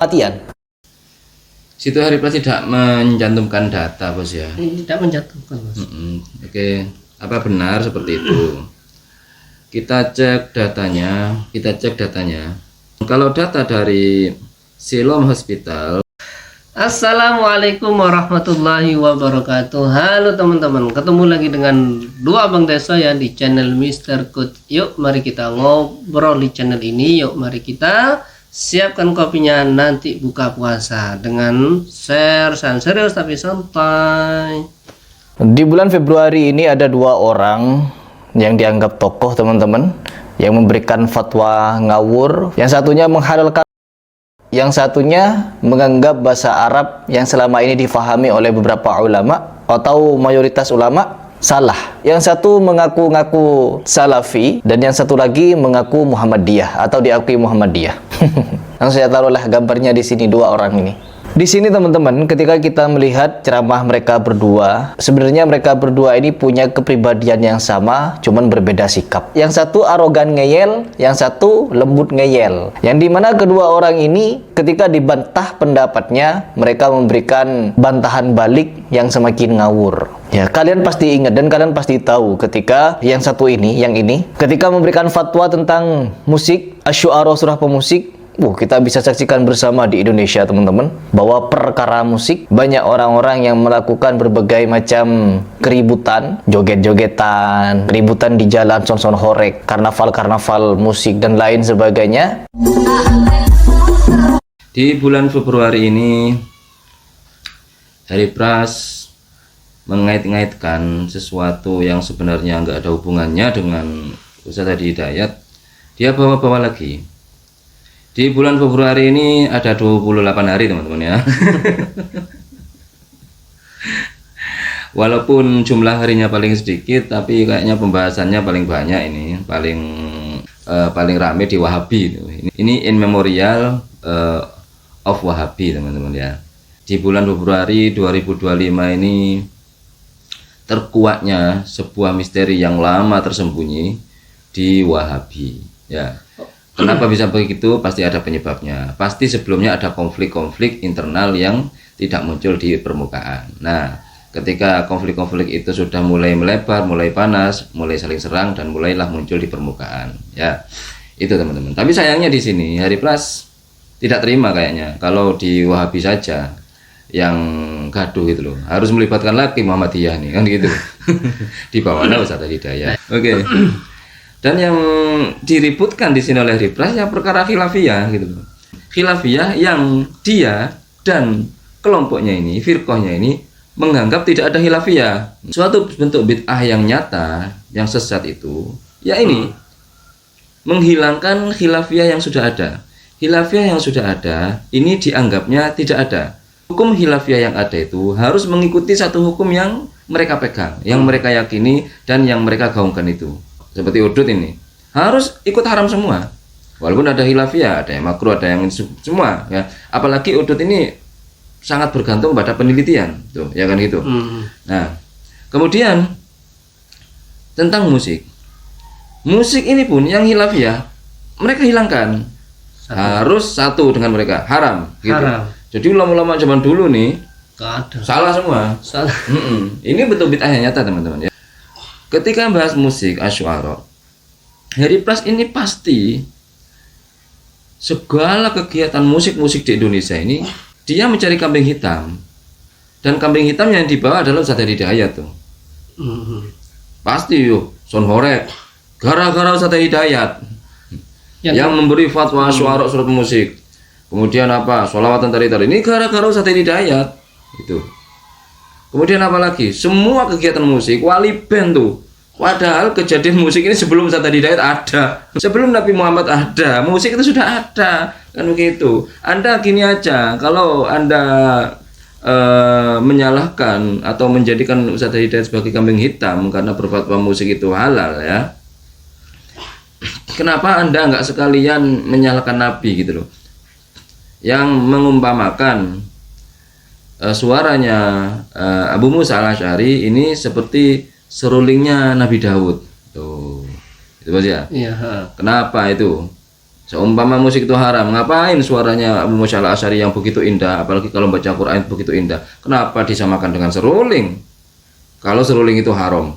Latihan. Situ Hari Plus tidak mencantumkan data, bos ya. Tidak menjatuhkan, Mas. Oke, apa benar seperti itu? Kita cek datanya. Kalau data dari Siloam Hospital. Assalamualaikum warahmatullahi wabarakatuh. Halo teman-teman, ketemu lagi dengan dua abang desa ya di channel Mr. Coach. Yuk mari kita ngobrol di channel ini. Yuk mari kita siapkan kopinya, nanti buka puasa dengan share serius tapi santai. Di bulan Februari ini ada dua orang yang dianggap tokoh, teman-teman, yang memberikan fatwa ngawur. Yang satunya menghalalkan, yang satunya menganggap bahasa Arab yang selama ini difahami oleh beberapa ulama atau mayoritas ulama salah. Yang satu mengaku-ngaku Salafi dan yang satu lagi mengaku Muhammadiyah atau diakui Muhammadiyah. Langsung saya taruhlah gambarnya di sini, dua orang ini. Di sini teman-teman, ketika kita melihat ceramah mereka berdua, sebenarnya mereka berdua ini punya kepribadian yang sama, cuman berbeda sikap. Yang satu arogan ngeyel, yang satu lembut ngeyel. Yang dimana kedua orang ini ketika dibantah pendapatnya, mereka memberikan bantahan balik yang semakin ngawur. Ya, kalian pasti ingat dan kalian pasti tahu ketika yang satu ini, yang ini, ketika memberikan fatwa tentang musik, Asy-Syu'ara surah pemusik. Kita bisa saksikan bersama di Indonesia, teman-teman, bahwa perkara musik banyak orang-orang yang melakukan berbagai macam keributan, joget-jogetan, keributan di jalan, son-son horek, karnaval-karnaval musik dan lain sebagainya. Di bulan Februari ini, Hari Pras mengait-ngaitkan sesuatu yang sebenarnya nggak ada hubungannya dengan Ustaz Hadi Hidayat. Dia bawa-bawa lagi. Di bulan Februari ini ada 28 hari, teman-teman ya. Walaupun jumlah harinya paling sedikit, tapi kayaknya pembahasannya paling banyak ini, paling rame di Wahabi. Ini in memorial of Wahabi, teman-teman ya. Di bulan Februari 2025 ini terkuaknya sebuah misteri yang lama tersembunyi di Wahabi ya. Kenapa bisa begitu? Pasti ada penyebabnya. Pasti sebelumnya ada konflik-konflik internal yang tidak muncul di permukaan. Nah, ketika konflik-konflik itu sudah mulai melebar, mulai panas, mulai saling serang, dan mulailah muncul di permukaan. Ya, itu teman-teman. Tapi sayangnya di sini Hari Pras tidak terima kayaknya kalau di Wahabi saja yang gaduh gitu loh. Harus melibatkan lagi Muhammadiyah nih, kan gitu. Di bawahnya Ustaz Hidayat. Oke. Dan yang diributkan di sini oleh Ripras ya perkara khilafiyah gitu loh. Khilafiyah yang dia dan kelompoknya ini, firqahnya ini menganggap tidak ada khilafiyah. Suatu bentuk bid'ah yang nyata, yang sesat itu, ya ini menghilangkan khilafiyah yang sudah ada. Khilafiyah yang sudah ada ini dianggapnya tidak ada. Hukum khilafiyah yang ada itu harus mengikuti satu hukum yang mereka pegang, yang mereka yakini dan yang mereka gaungkan itu. Seperti udud ini harus ikut haram semua, walaupun ada khilafiyah, ada yang makruh, ada yang semua ya. Apalagi udud ini sangat bergantung pada penelitian tuh, ya kan gitu. Nah, kemudian tentang musik ini pun yang khilafiyah mereka hilangkan, harus satu dengan mereka, haram gitu. Haram. Jadi ulama-ulama zaman dulu nih salah semua. Salah. Ini betul bid'ah yang nyata, teman-teman ya. Ketika bahas musik Asy-Syu'ara, Hari Pras ini pasti segala kegiatan musik-musik di Indonesia ini dia mencari kambing hitam, dan kambing hitam yang dibawa adalah Ustaz Hadi Hidayat tuh. Pasti yuk son horek gara-gara Ustaz Hadi Hidayat yang memberi fatwa Asy-Syu'ara surat musik. Kemudian apa? Sholawatan tari-tari ini gara-gara Ustaz Hadi Hidayat itu. Kemudian apa lagi? Semua kegiatan musik, wali band tuh. Padahal kejadian musik ini sebelum Ustaz Hadi Hidayat ada. Sebelum Nabi Muhammad ada, musik itu sudah ada. Kan begitu. Anda gini aja, kalau Anda menyalahkan atau menjadikan Ustaz Hadi Hidayat sebagai kambing hitam karena berfatwa musik itu halal ya. Kenapa Anda nggak sekalian menyalahkan Nabi gitu loh? Yang mengumpamakan suaranya Abu Musa al-Asy'ari ini seperti serulingnya Nabi Daud tuh, itu bos ya. Iya. Kenapa itu? Seumpama musik itu haram, ngapain suaranya Abu Musa al-Asy'ari yang begitu indah, apalagi kalau baca Quran begitu indah, kenapa disamakan dengan seruling? Kalau seruling itu haram,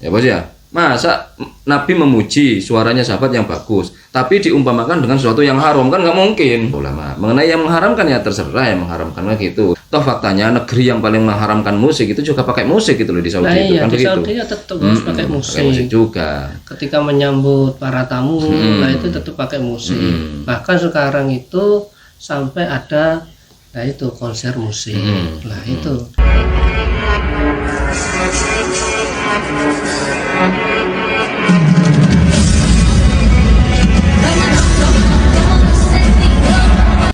ya bos ya. Masa Nabi memuji suaranya sahabat yang bagus, tapi diumpamakan dengan sesuatu yang haram, kan nggak mungkin. Ulama mengenai yang mengharamkan ya terserah yang mengharamkan gitu. Toh faktanya negeri yang paling mengharamkan musik itu juga pakai musik gitu loh di Saudi itu kan di begitu. Saudi ya tetap harus pakai musik. Pakai musik juga. Ketika menyambut para tamu, nah itu tetap pakai musik. Bahkan sekarang itu sampai ada, nah itu konser musik. Nah itu.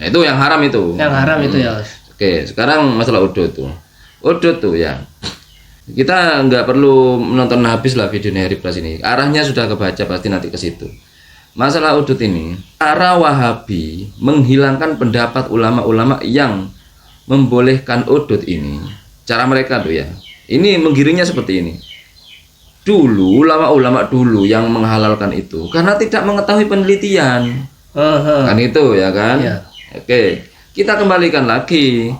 Nah, itu yang haram itu. Yang haram itu ya. Oke, sekarang masalah udut tuh. Udut tuh ya. Kita nggak perlu menonton habis lah video Hari Pras ini. Arahnya sudah kebaca pasti nanti ke situ. Masalah udut ini, para Wahabi menghilangkan pendapat ulama-ulama yang membolehkan udut ini. Cara mereka tuh ya. Ini menggiringnya seperti ini. Dulu ulama-ulama dulu yang menghalalkan itu karena tidak mengetahui penelitian. Kan itu ya kan? Iya. Oke, kita kembalikan lagi.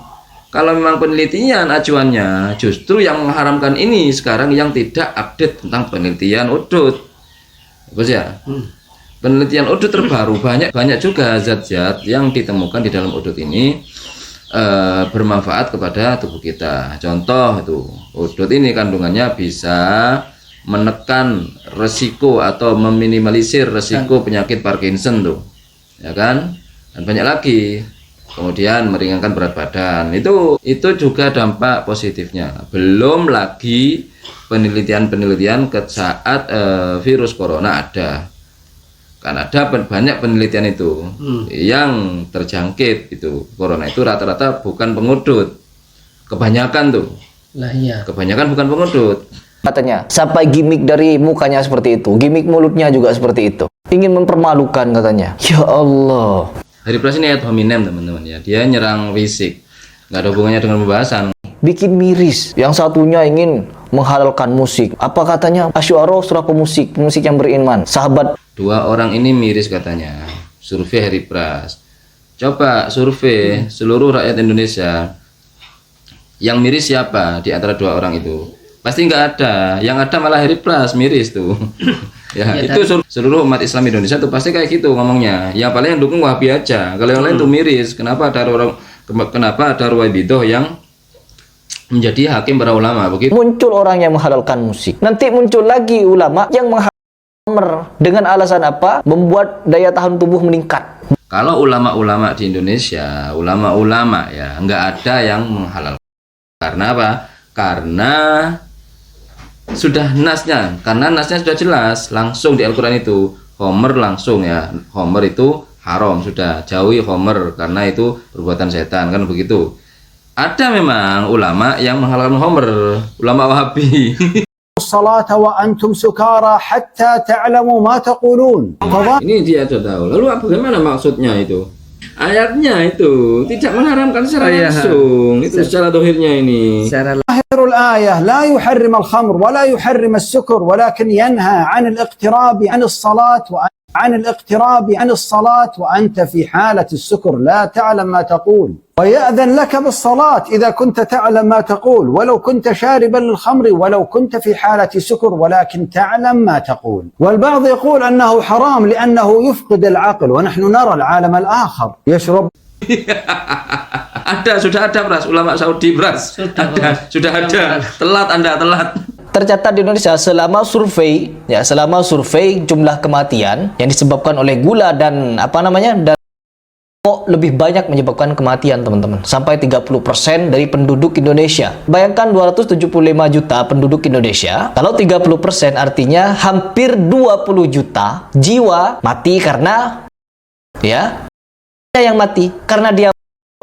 Kalau memang penelitian acuannya justru yang mengharamkan ini sekarang yang tidak update tentang penelitian udut. Bagus ya? Penelitian udut terbaru banyak juga zat-zat yang ditemukan di dalam udut ini bermanfaat kepada tubuh kita. Contoh itu, udut ini kandungannya bisa menekan resiko atau meminimalisir resiko penyakit Parkinson tuh. Ya kan? Dan banyak lagi. Kemudian meringankan berat badan. Itu juga dampak positifnya. Belum lagi penelitian-penelitian ke saat virus corona ada. Kan ada banyak penelitian itu yang terjangkit itu corona itu rata-rata bukan pengudut. Kebanyakan tuh. Lah iya. Kebanyakan bukan pengudut. Katanya, sampai gimmick dari mukanya seperti itu, gimmick mulutnya juga seperti itu. Ingin mempermalukan katanya. Ya Allah. Hari Pras ini ayat hominem teman-teman ya. Dia nyerang fisik. Nggak ada hubungannya dengan pembahasan. Bikin miris. Yang satunya ingin menghalalkan musik. Apa katanya? Asy'ara surah pemusik yang beriman. Sahabat. Dua orang ini miris katanya. Survei Hari Pras. Coba survei seluruh rakyat Indonesia. Yang miris siapa di antara dua orang itu? Pasti nggak ada. Yang ada malah Hari Pras miris tuh. Ya, itu seluruh umat Islam Indonesia tuh pasti kayak gitu ngomongnya. Yang paling yang dukung Wahabi aja. Kalau yang lain tuh miris. Kenapa ada Ruwaibidah yang menjadi hakim para ulama begitu? Muncul orang yang menghalalkan musik. Nanti muncul lagi ulama yang menghalalkan dengan alasan apa? Membuat daya tahan tubuh meningkat. Kalau ulama-ulama di Indonesia, ulama-ulama ya nggak ada yang menghalalkan. Karena apa? Karena sudah nasnya, karena nasnya sudah jelas langsung di Al-Quran itu Homer langsung ya, Homer itu haram, sudah jauhi Homer karena itu perbuatan setan kan begitu. Ada memang ulama yang menghalalkan Homer, ulama Wahabi. الصلاة وأنتم سكارى حتى تعلموا ما تقولون. Ini dia sudah tahu. Lalu bagaimana maksudnya itu? Ayatnya itu tidak mengharamkan secara langsung, itu secara dohirnya ini. ظاهر الآية لا يحرم الخمر ولا يحرم السكر ولكن ينهى عن الاقتراب عن الصلاة وأنت في حالة السكر لا تعلم ما تقول ويأذن لك بالصلاة إذا كنت تعلم ما تقول ولو كنت شاربا للخمر ولو كنت في حالة سكر ولكن تعلم ما تقول. والبعض يقول أنه حرام لأنه يفقد العقل ونحن نرى العالم الآخر يشرب. Sudah ada Pras, ulama Saudi Pras. Sudah ada. Telat Anda, telat. Tercatat di Indonesia selama survei jumlah kematian yang disebabkan oleh gula dan dan lebih banyak menyebabkan kematian teman-teman, sampai 30% dari penduduk Indonesia. Bayangkan 275 juta penduduk Indonesia, kalau 30% artinya hampir 20 juta jiwa mati karena yang mati karena dia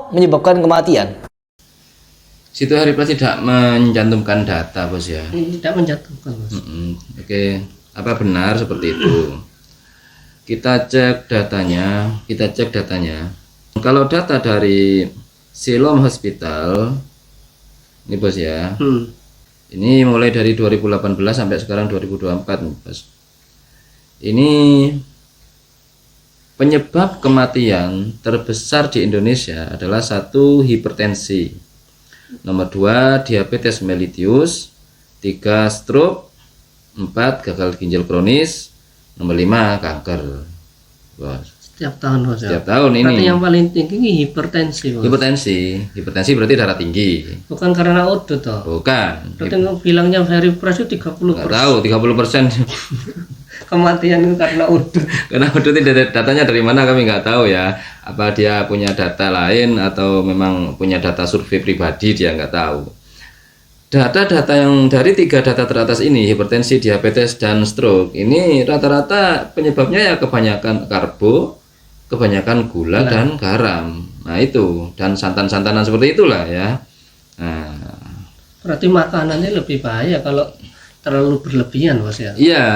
menyebabkan kematian. Situ Hari Pras tidak mencantumkan data bos ya. Tidak menjatuhkan Mas. Oke, apa benar seperti itu? Kita cek datanya. Kalau data dari Siloam Hospital, ini bos ya. Ini mulai dari 2018 sampai sekarang 2024 bos. Ini penyebab kematian terbesar di Indonesia adalah 1, hipertensi, nomor 2, diabetes mellitus, 3, stroke, 4, gagal ginjal kronis, nomor 5, kanker. Wah, Setiap tahun Mas ya. setiap tahun Berarti ini yang paling tinggi ini hipertensi Mas. hipertensi berarti darah tinggi. Bukan karena udut toh. Bukan. Berarti bilangnya very fresh itu 30%. Nggak tahu 30%. Kematian itu karena udut. Karena udah tidak datanya dari mana kami nggak tahu ya. Apa dia punya data lain atau memang punya data survei pribadi, dia nggak tahu. Data-data yang dari 3 data teratas ini, hipertensi, diabetes, dan stroke, ini rata-rata penyebabnya ya kebanyakan karbo, kebanyakan gula dan garam. Nah itu, dan santan-santanan seperti itulah ya. Nah, Berarti makanannya lebih bahaya kalau terlalu berlebihan Mas ya. iya.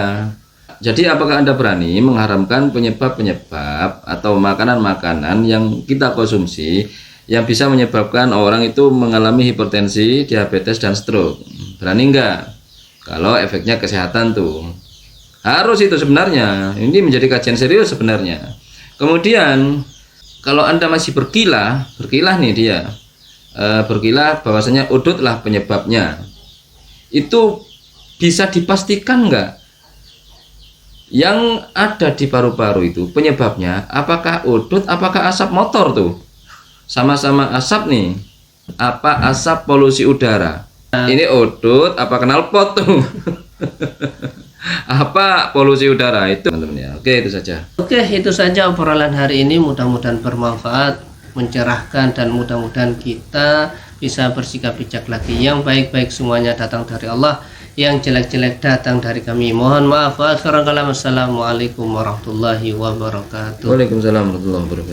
Jadi apakah Anda berani mengharamkan penyebab-penyebab atau makanan-makanan yang kita konsumsi yang bisa menyebabkan orang itu mengalami hipertensi, diabetes, dan stroke? Berani enggak? Kalau efeknya kesehatan tuh. Harus itu sebenarnya. Ini menjadi kajian serius sebenarnya. Kemudian kalau Anda masih berkilah nih dia. Berkilah bahwasanya udutlah penyebabnya. Itu bisa dipastikan enggak? Yang ada di paru-paru itu penyebabnya apakah udut, apakah asap motor tuh? Sama-sama asap nih. Apa asap polusi udara? Ini udut apa knalpot tuh? Apa polusi udara itu teman-teman ya. Oke, itu saja. Oke, itu saja obrolan hari ini. Mudah-mudahan bermanfaat, mencerahkan, dan mudah-mudahan kita bisa bersikap bijak lagi. Yang baik-baik semuanya datang dari Allah, yang jelek-jelek datang dari kami. Mohon maaf. Assalamualaikum warahmatullahi wabarakatuh. Waalaikumsalam warahmatullahi wabarakatuh.